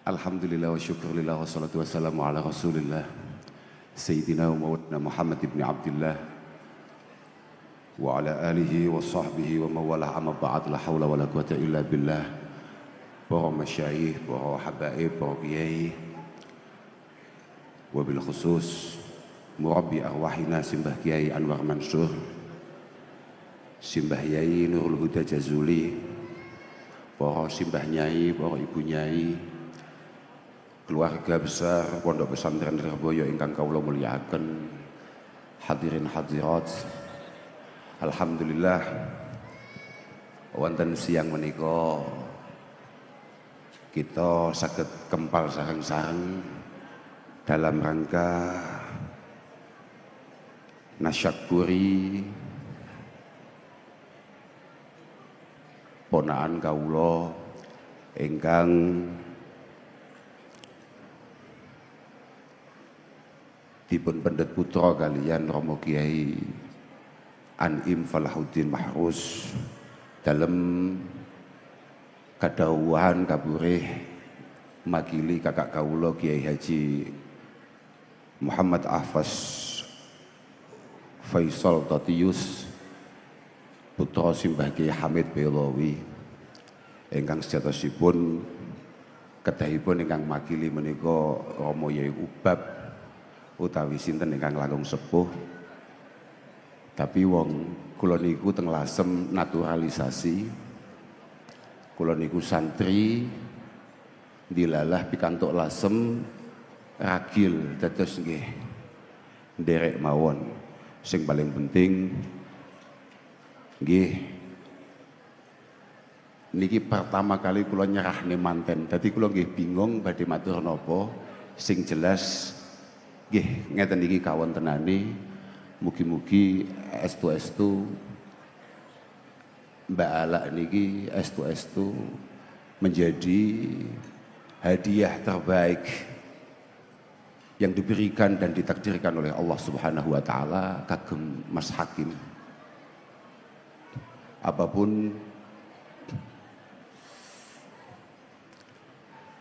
Alhamdulillah wa syukurillah wa salatu wassalamu ala rasulillah Sayyidina wa mawlana Muhammad ibn Abdullah wa ala alihi wa sahbihi wa mawalah amma ba'd la hawla wa la quwata illa billah. Para masyayikh, para habaib, para kiai, wabil khusus murabbi arwahina Simbah Kiai Anwar Mansur, Simbah Yai Nurul Huda Jazuli, para simbah nyai, para ibu nyai, keluarga besar Pondok Pesantren Lirboyo ingkang kawula mulyakaken, hadirin hadirat. Alhamdulillah wonten siang menika kita saged kempal sareng-sareng dalam rangka nasyakuri ponaan kawula ingkang dipun pendet putra kalian Romo Kiai An'im Falahuddin Mahrus dalam kadhawuhan kaburih makili kakak kawula Kiai Haji Muhammad Ahfaz Faisal Tatius putra Simbah Kiai Hamid Belowi ingkang sejatosipun kedahipun ingkang makili menika Romo Yai Ubab utawi sinten ingkang langkung sepuh. Tapi wong kula niku teng lasem naturalisasi, kula niku santri dilalah pikantuk lasem ragil dados nggih nderek mawon. Sing paling penting nggih niki pertama kali kula nyerahne manten. Dadi kula nggih bingung badhe matur napa. Sing jelas nggih ngeten niki kawontenane. Mugi-mugi estu-estu Mbak Ala niki estu-estu menjadi hadiah terbaik yang diberikan dan ditakdirkan oleh Allah Subhanahu wa taala kagem Mas Hakim. Apapun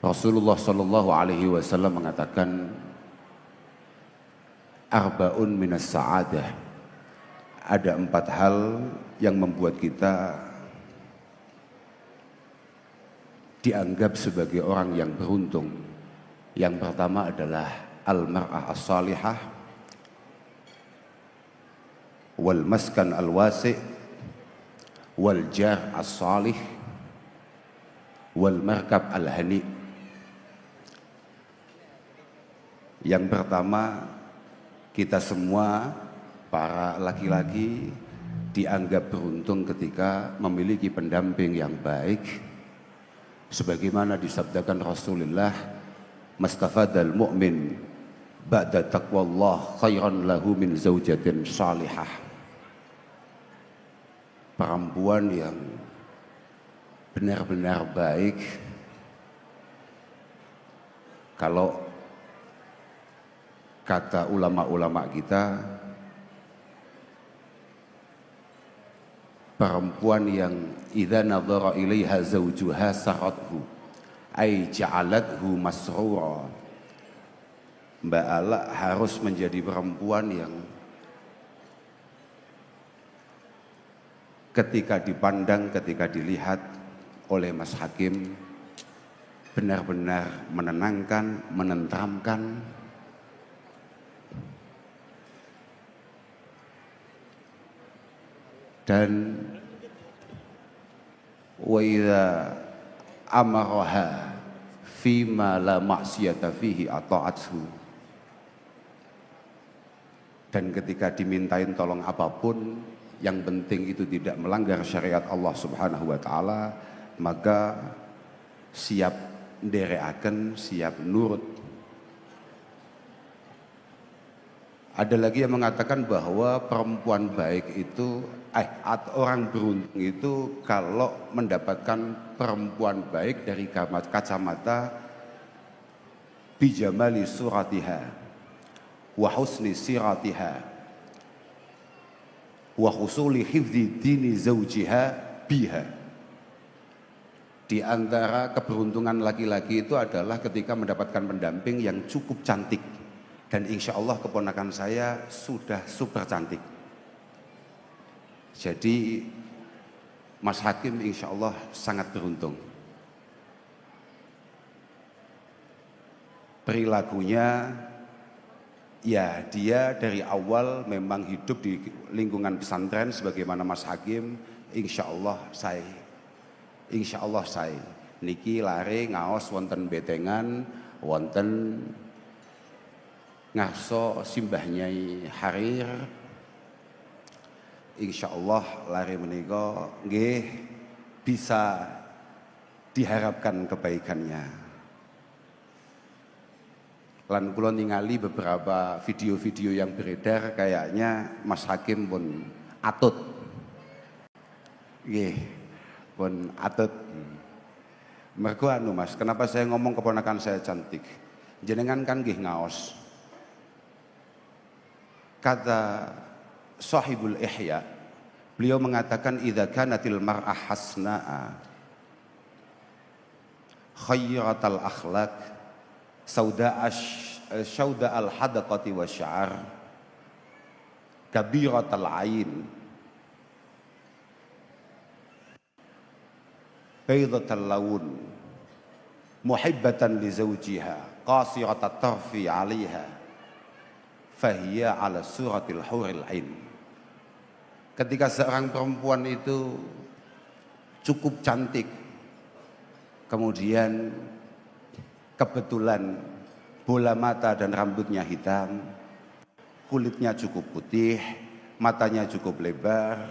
Rasulullah sallallahu alaihi wasallam mengatakan arba'un minas sa'adah, ada 4 hal yang membuat kita dianggap sebagai orang yang beruntung. Yang pertama adalah al-mar'ah as-salihah wal maskan al-wasi' wal jar as-salih wal markab al-hani. Yang pertama, kita semua para laki-laki dianggap beruntung ketika memiliki pendamping yang baik, sebagaimana disabdakan Rasulullah, mastafadal mu'min ba'da taqwallah khairan lahu min zaujatin salihah. Perempuan yang benar-benar baik, kalau kata ulama-ulama kita, perempuan yang idza nadhara ilaiha zawjuha sarathu ay ja'alathu masrura. Mbak Ala harus menjadi perempuan yang ketika dipandang, ketika dilihat oleh Mas Hakim benar-benar menenangkan, menenteramkan. Dan wa idza amaraha fima la ma'siyata fihi ata'athu. Dan ketika dimintain tolong apapun, yang penting itu tidak melanggar syariat Allah Subhanahu wa taala, maka siap nderekaken, siap nurut. Ada lagi yang mengatakan bahwa perempuan baik itu atau orang beruntung itu kalau mendapatkan perempuan baik dari kacamata bijamali suratiha wa husni siratiha wa husuli hifdzi dini zawjiha biha. Di antara keberuntungan laki-laki itu adalah ketika mendapatkan pendamping yang cukup cantik. Dan insya Allah keponakan saya sudah super cantik. Jadi Mas Hakim insya Allah sangat beruntung. Perilakunya, ya dia dari awal memang hidup di lingkungan pesantren sebagaimana Mas Hakim. Insya Allah saya niki lare ngaos wonten betengan, wonten ngarso simbah Nyai Harir. Insya Allah lare menika nggih bisa diharapkan kebaikannya. Lan kula ningali beberapa video-video yang beredar kayaknya Mas Hakim pun atut. Nggih. Pun atut. Mergo anu Mas, kenapa saya ngomong keponakan saya cantik? Jenengan kan nggih ngaos. Kata Sahibul Ihya, beliau mengatakan idza kanatil mar'ah hasna'a khayyaratal akhlaq sauda al hadaqati wasy'ar kabiratal ain baydatal laun muhibbatan li zawjiha qasiratat tarfi 'alaiha fahiya 'ala suratil huril ain. Ketika seorang perempuan itu cukup cantik, kemudian kebetulan bola mata dan rambutnya hitam, kulitnya cukup putih, matanya cukup lebar,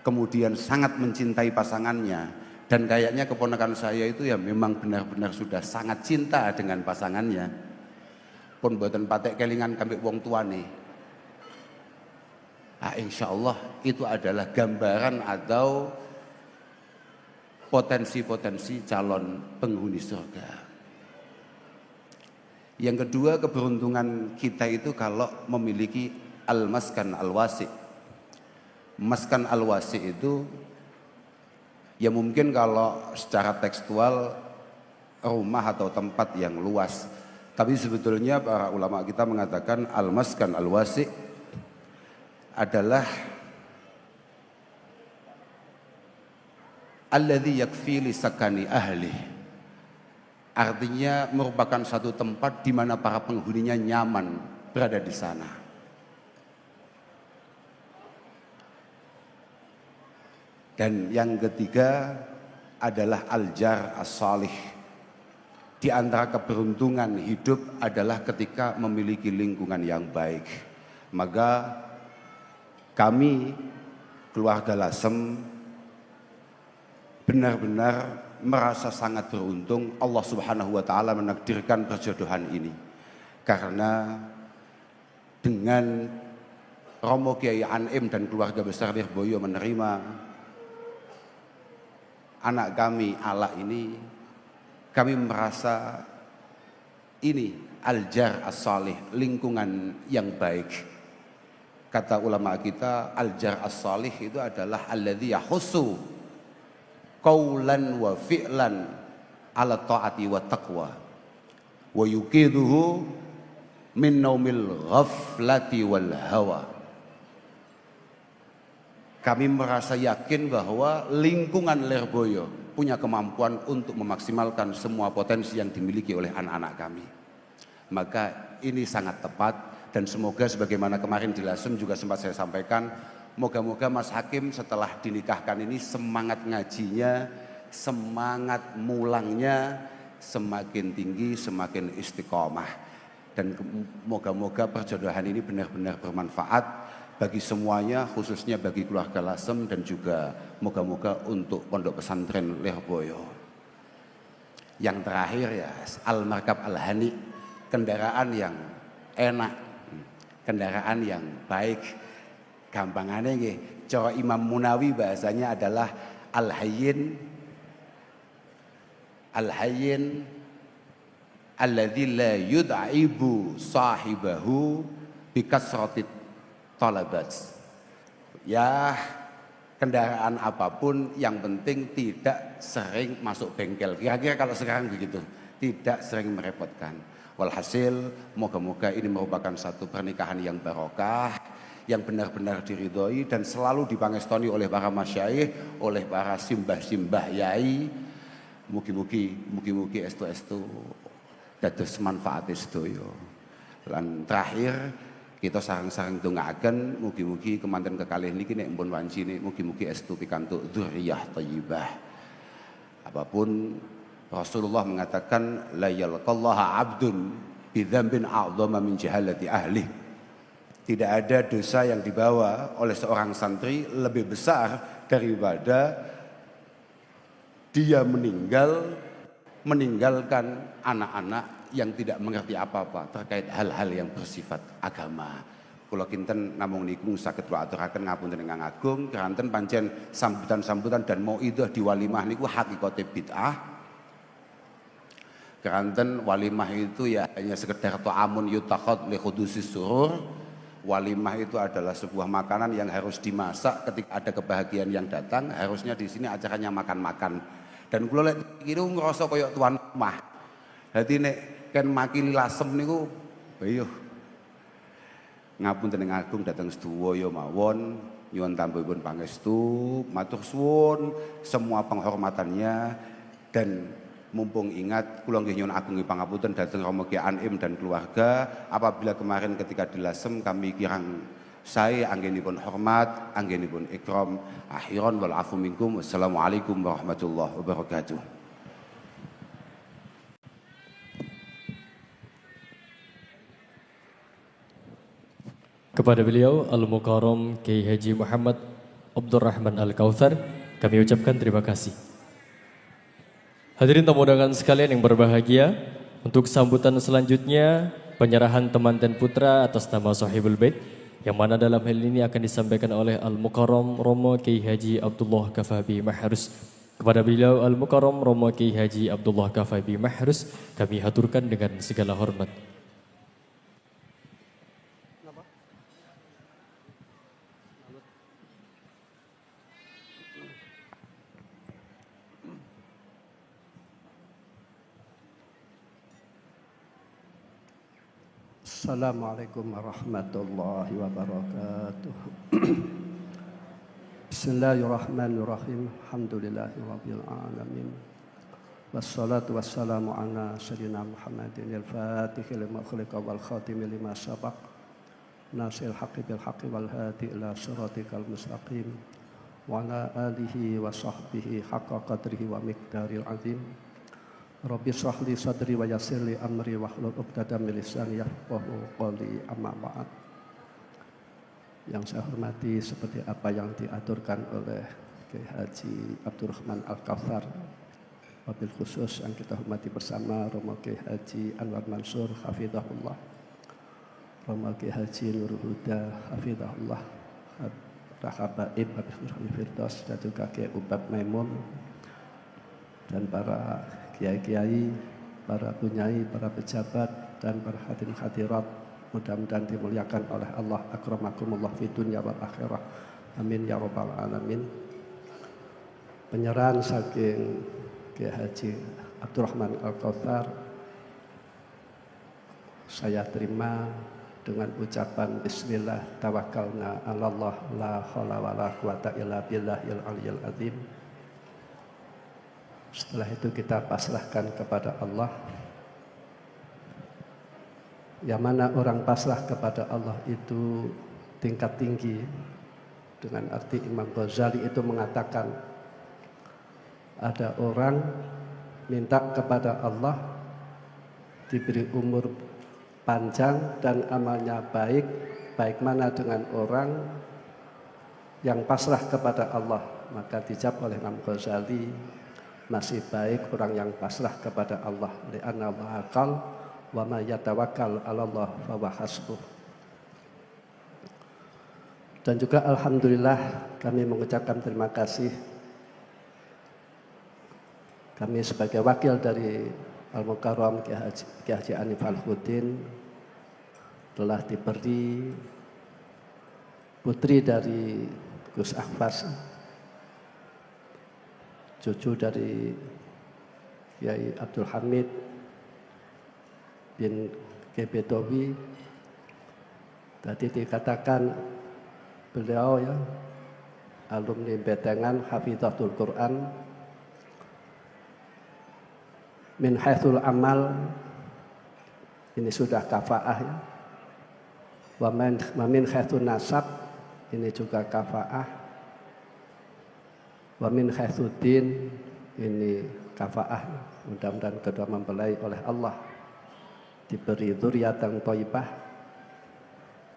kemudian sangat mencintai pasangannya. Dan kayaknya keponakan saya itu ya memang benar-benar sudah sangat cinta dengan pasangannya. Pun boten patek kelingan kambik wong tuane. Insya Allah itu adalah gambaran atau potensi-potensi calon penghuni surga. Yang kedua, keberuntungan kita itu kalau memiliki al-maskan al-wasi. Maskan al-wasi itu ya mungkin kalau secara tekstual rumah atau tempat yang luas. Tapi sebetulnya para ulama kita mengatakan al-maskan al-wasi adalah alladzi yakfi li sakani ahli. Artinya merupakan satu tempat di mana para penghuninya nyaman berada di sana. Dan yang ketiga adalah al-jar as-salih. Di antara keberuntungan hidup adalah ketika memiliki lingkungan yang baik. Maka kami keluarga Lasem benar-benar merasa sangat beruntung Allah Subhanahu wa taala menakdirkan perjodohan ini. Karena dengan Romo Kiai Anim dan keluarga besar Lirboyo menerima anak kami Ala ini, kami merasa ini al-jar as-salih, lingkungan yang baik. Kata ulama kita, al-jar as-salih itu adalah alladzi yahussu qaulan wa fi'lan ala ta'ati wa taqwa wa yuqiduhu min naumil ghaflati wal hawa. Kami merasa yakin bahwa lingkungan Lirboyo punya kemampuan untuk memaksimalkan semua potensi yang dimiliki oleh anak-anak kami. Maka ini sangat tepat dan semoga sebagaimana kemarin di Lasem juga sempat saya sampaikan, moga-moga Mas Hakim setelah dinikahkan ini semangat ngajinya, semangat mulangnya semakin tinggi, semakin istiqomah. Dan moga-moga perjodohan ini benar-benar bermanfaat bagi semuanya, khususnya bagi keluarga Lasem dan juga moga-moga untuk pondok pesantren Lirboyo. Yang terakhir ya al-markab al-hani, kendaraan yang enak, kendaraan yang baik. Gampangannya nggih, cara Imam Munawi bahasanya adalah al-hayyin alladzi la yud'ibu sahibahu bikasratit talabat. Ya, kendaraan apapun yang penting tidak sering masuk bengkel. Kira-kira kalau sekarang begitu, tidak sering merepotkan. Walhasil, moga-moga ini merupakan satu pernikahan yang barokah, yang benar-benar diridhoi dan selalu dipangestoni oleh para masyayikh, oleh para simbah-simbah yai. Mugi-mugi estu-estu dados manfaat sedoyo. Lan terakhir kita sareng-sareng ndongaaken mugi-mugi kemanten kekalih niki nek mpun wancine mugi-mugi estu pikantuk dzurriyyah thayyibah. Apapun Rasulullah mengatakan la yalqallaha 'abdun bidzambin a'dhama min jahalati ahli. Tidak ada dosa yang dibawa oleh seorang santri lebih besar daripada dia meninggalkan anak-anak yang tidak mengerti apa-apa terkait hal-hal yang bersifat agama. Kula kinten namung niku saged kula aturaken ngapunten ingkang agung, keranten pancen sambutan-sambutan dan mauidhah di walimah niku hakikate bid'ah. Keranten walimah itu ya hanya sekedar ta'amun yutakhad li khudusis surur. Walimah itu adalah sebuah makanan yang harus dimasak ketika ada kebahagiaan yang datang. Harusnya di sini acaranya makan-makan. Dan kula lek iki ngrasa kaya tuan rumah. Dadi nek ken makili lasem niku ayo ngapunten ing agung dhateng sedaya mawon nyuwun tambahipun pangestu, matur suwun semua penghormatannya dan mumpung ingat kula nggih nyuwun agung pangapunten dhateng Rama Ki Anim dan keluarga apabila kemarin ketika dilasem kami kirang sae anggenipun hormat, anggenipun ikram. Akhiran wal afu minkum. Wassalamualaikum warahmatullahi wabarakatuh. Kepada beliau Al-Mukarram Kiai Haji Muhammad Abdurrahman Al-Kautsar kami ucapkan terima kasih. Hadirin tamu undangan sekalian yang berbahagia, untuk sambutan selanjutnya penyerahan temanten putra atas nama Sahibul Bait yang mana dalam hal ini akan disampaikan oleh Al-Mukarram Romo Kiai Haji Abdullah Kafabi Mahrus. Kepada beliau Al-Mukarram Romo Kiai Haji Abdullah Kafabi Mahrus kami haturkan dengan segala hormat. Assalamualaikum warahmatullahi wabarakatuh. Bismillahirrahmanirrahim. Alhamdulillahirabbil alamin. Wassalatu wassalamu ala sayyidina Muhammadin al-Fatihil lima khuliqa wal khatimi lima sabaq. Nasil haqqi bil haqqi wal hadi ila siratikal mustaqim. Wa ala alihi wa sahbihi haqqa qadrihi wa miqdaril azim. Rabbi shrah li sadri wa yassir li amri wahlul 'uqdatam min lisani yafqahu qawli amma ba'd. Yang saya hormati seperti apa yang diaturkan oleh Kiai Haji Abdurrahman Al-Kautsar, wabil khusus yang kita hormati bersama Romo Kiai Haji Anwar Mansur hafizahullah, Romo Kiai Haji Nurul Huda hafizahullah, Rahabaib Habibur Firdaus dan juga Kiai Ubab Maimun dan para kiai-kiai, para bunyai, para pejabat dan para hadirin hadirat mudah-mudahan dimuliakan oleh Allah. Akramakumullah fi dunya wal akhirah. Amin ya rabbal alamin. Penyerahan saking Kiai Haji Abdurrahman Al-Kautsar saya terima dengan ucapan bismillah tawakkalna 'alallah la haula wala quwata illa billahil aliyyil azim. Setelah itu kita pasrahkan kepada Allah. Yang mana orang pasrah kepada Allah itu tingkat tinggi. Dengan arti Imam Ghazali itu mengatakan ada orang minta kepada Allah diberi umur panjang dan amalnya baik. Baik mana dengan orang yang pasrah kepada Allah. Maka dijawab oleh Imam Ghazali, masih baik orang yang pasrah kepada Allah. Li'anna Allah qal wa ma yatawakkal 'alallah fa huwa hasbuh. Dan juga alhamdulillah kami mengucapkan terima kasih. Kami sebagai wakil dari Al-Mukarram Kiai Haji Anif Al-Hudin telah diberi putri dari Gus Ahfaz cucu dari Kiai Abdul Hamid bin Kebetowi. Tadi dikatakan beliau ya alumni Betengan Hafidzatul Quran. Min haitsul amal ini sudah kafaah ya. Wa min haitsun nasab ini juga kafaah. Wa min haitsul din ini kafaah. Mudah-mudahan kedua mempelai oleh Allah diberi dzurriatan thayyibah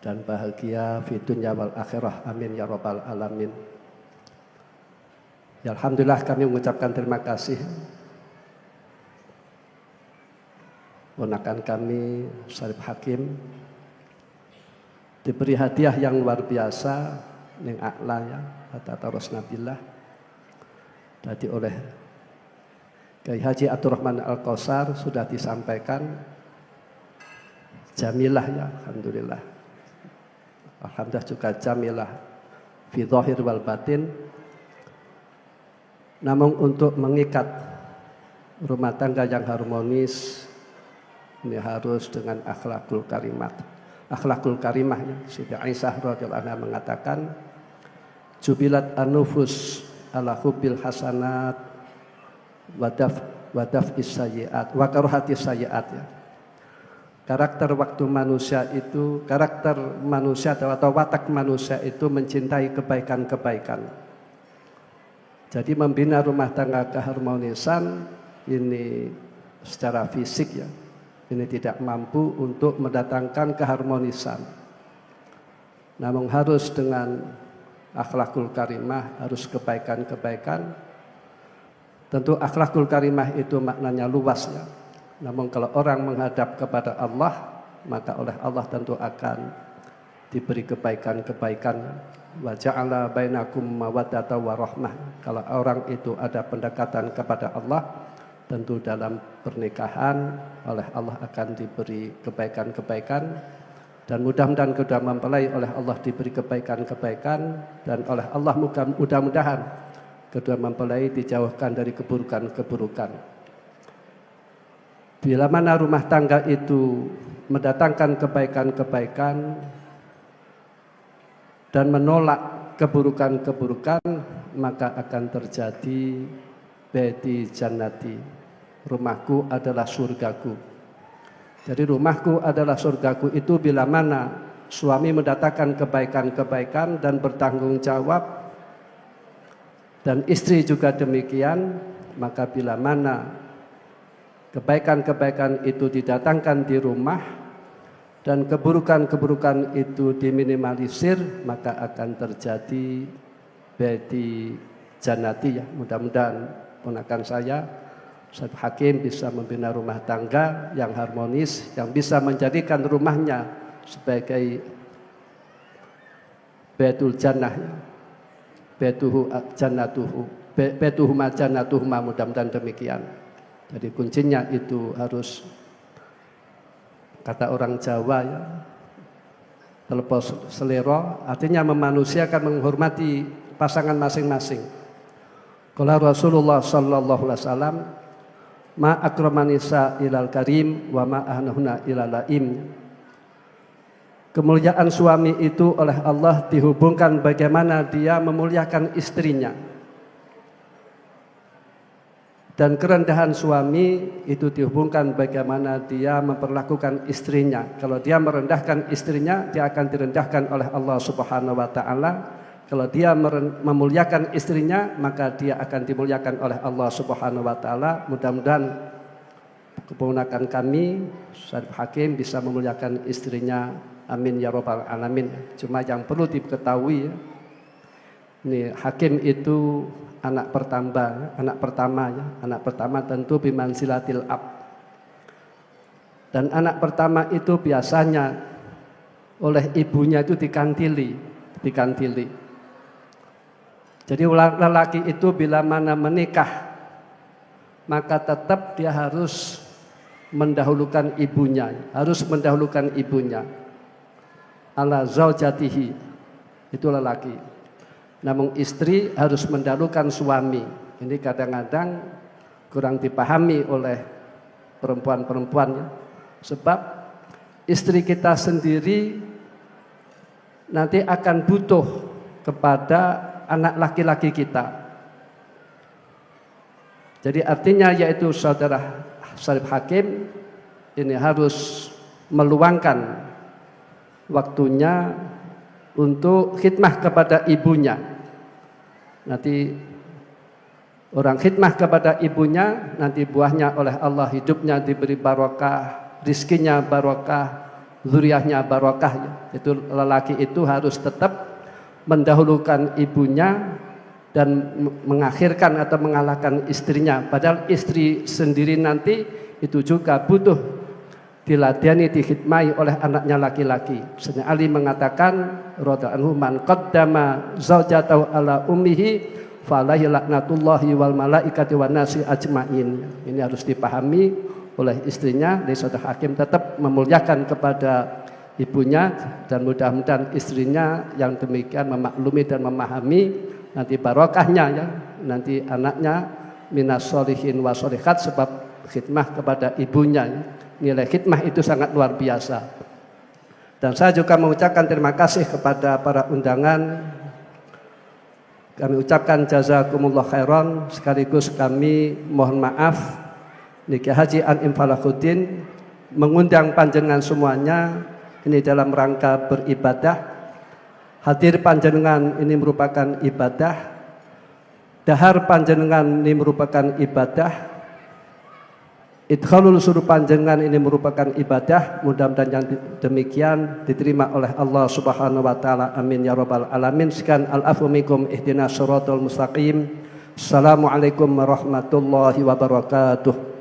dan bahagia fi dunya wal akhirah. Amin ya rabbal alamin. Ya, alhamdulillah kami mengucapkan terima kasih ponakan kami Syarif Hakim diberi hadiah yang luar biasa ning a'la ya Hatta Nabillah tadi oleh Kiai Haji Abdurrahman Al-Kausar sudah disampaikan jamilah ya, alhamdulillah. Alhamdulillah juga jamilah fi dhahir wal batin. Namun untuk mengikat rumah tangga yang harmonis ini harus dengan akhlakul karimat. Akhlakul karimah ya. Siti Aisyah radhiyallahu anha mengatakan jubilat an-nufus ala hubbil hasanat wadaf isayyiat wa karuhati sayyiat ya. Karakter manusia atau watak manusia itu mencintai kebaikan-kebaikan. Jadi membina rumah tangga keharmonisan ini secara fisik ya, ini tidak mampu untuk mendatangkan keharmonisan. Namun harus dengan akhlakul karimah, harus kebaikan-kebaikan. Tentu akhlakul karimah itu maknanya luas ya. Namun kalau orang menghadap kepada Allah, maka oleh Allah tentu akan diberi kebaikan-kebaikan. Wa ja'ala bainakum mawaddatan wa rahmah. Kalau orang itu ada pendekatan kepada Allah, tentu dalam pernikahan oleh Allah akan diberi kebaikan-kebaikan, dan mudah-mudahan kedua mempelai oleh Allah diberi kebaikan-kebaikan, dan oleh Allah mudah-mudahan kedua mempelai dijauhkan dari keburukan-keburukan. Bila mana rumah tangga itu mendatangkan kebaikan-kebaikan dan menolak keburukan-keburukan, maka akan terjadi baiti jannati. Rumahku adalah surgaku. Jadi rumahku adalah surgaku itu bila mana suami mendatangkan kebaikan-kebaikan dan bertanggung jawab, dan istri juga demikian, maka bila mana kebaikan-kebaikan itu didatangkan di rumah dan keburukan-keburukan itu diminimalisir, maka akan terjadi baiti jannati ya. Mudah-mudahan ponakan saya Syarif Hakim bisa membina rumah tangga yang harmonis, yang bisa menjadikan rumahnya sebagai baitul jannah, baituhu jannatuhu, baituhuma jannatuhuma, mudah-mudahan demikian. Jadi kuncinya itu harus, kata orang Jawa ya, telepos selero, artinya memanusiakan, menghormati pasangan masing-masing. Qala Rasulullah sallallahu alaihi wasallam, ma akramanisa ilal karim wa ma ahnahuna ilal laim. Kemuliaan suami itu oleh Allah dihubungkan bagaimana dia memuliakan istrinya, dan kerendahan suami itu dihubungkan bagaimana dia memperlakukan istrinya. Kalau dia merendahkan istrinya, dia akan direndahkan oleh Allah Subhanahu wa taala. Kalau dia memuliakan istrinya, maka dia akan dimuliakan oleh Allah Subhanahu wa taala. Mudah-mudahan keponakan kami Syarif Hakim bisa memuliakan istrinya. Amin ya rabbal alamin. Cuma yang perlu diketahui ya, ini Hakim itu anak pertama ya. Anak pertama tentu bimanzilatil ab. Dan anak pertama itu biasanya oleh ibunya itu dikantili. Jadi lelaki itu bila mana menikah, maka tetap dia harus mendahulukan ibunya, ala zaujatihi, itu lelaki. Namun istri harus mendahulukan suami, Ini kadang-kadang kurang dipahami oleh perempuan-perempuan ya. Sebab istri kita sendiri nanti akan butuh kepada anak laki-laki kita. Jadi artinya yaitu saudara Syarif Hakim ini harus meluangkan waktunya untuk khidmah kepada ibunya. Nanti orang khidmah kepada ibunya, nanti buahnya oleh Allah hidupnya diberi barokah, rizkinya barokah, zuriyahnya barokah. Itu lelaki itu harus tetap mendahulukan ibunya dan mengakhirkan atau mengalahkan istrinya. Padahal istri sendiri nanti itu juga butuh diladeni, dikhidmai oleh anaknya laki-laki. Sayyidina Ali mengatakan radhiyallahu anhu, man qaddama zaujatahu ala ummihi falaihi laknatullahi wal malaikati wan nasi ajmain. Ini harus dipahami oleh istrinya. Jadi saudara Hakim tetap memuliakan kepada ibunya dan mudah-mudahan istrinya yang demikian memaklumi dan memahami nanti barokahnya ya, nanti anaknya minas sholihin wa sholihat sebab khidmah kepada ibunya ya. Nilai khidmah itu sangat luar biasa. Dan saya juga mengucapkan terima kasih kepada para undangan. Kami ucapkan jazakumullah khairan, sekaligus kami mohon maaf Niki Haji An'im Falahuddin mengundang panjenengan semuanya ini dalam rangka beribadah. Hadir panjenengan ini merupakan ibadah, dahar panjenengan ini merupakan ibadah, idkhalul suruh panjenengan ini merupakan ibadah. Mudah-mudahan yang demikian diterima oleh Allah Subhanahu wa taala. Amin ya rabbal alamin. Sekian al-afwu minkum, ihdinas siratal mustaqim. Assalamualaikum warahmatullahi wabarakatuh.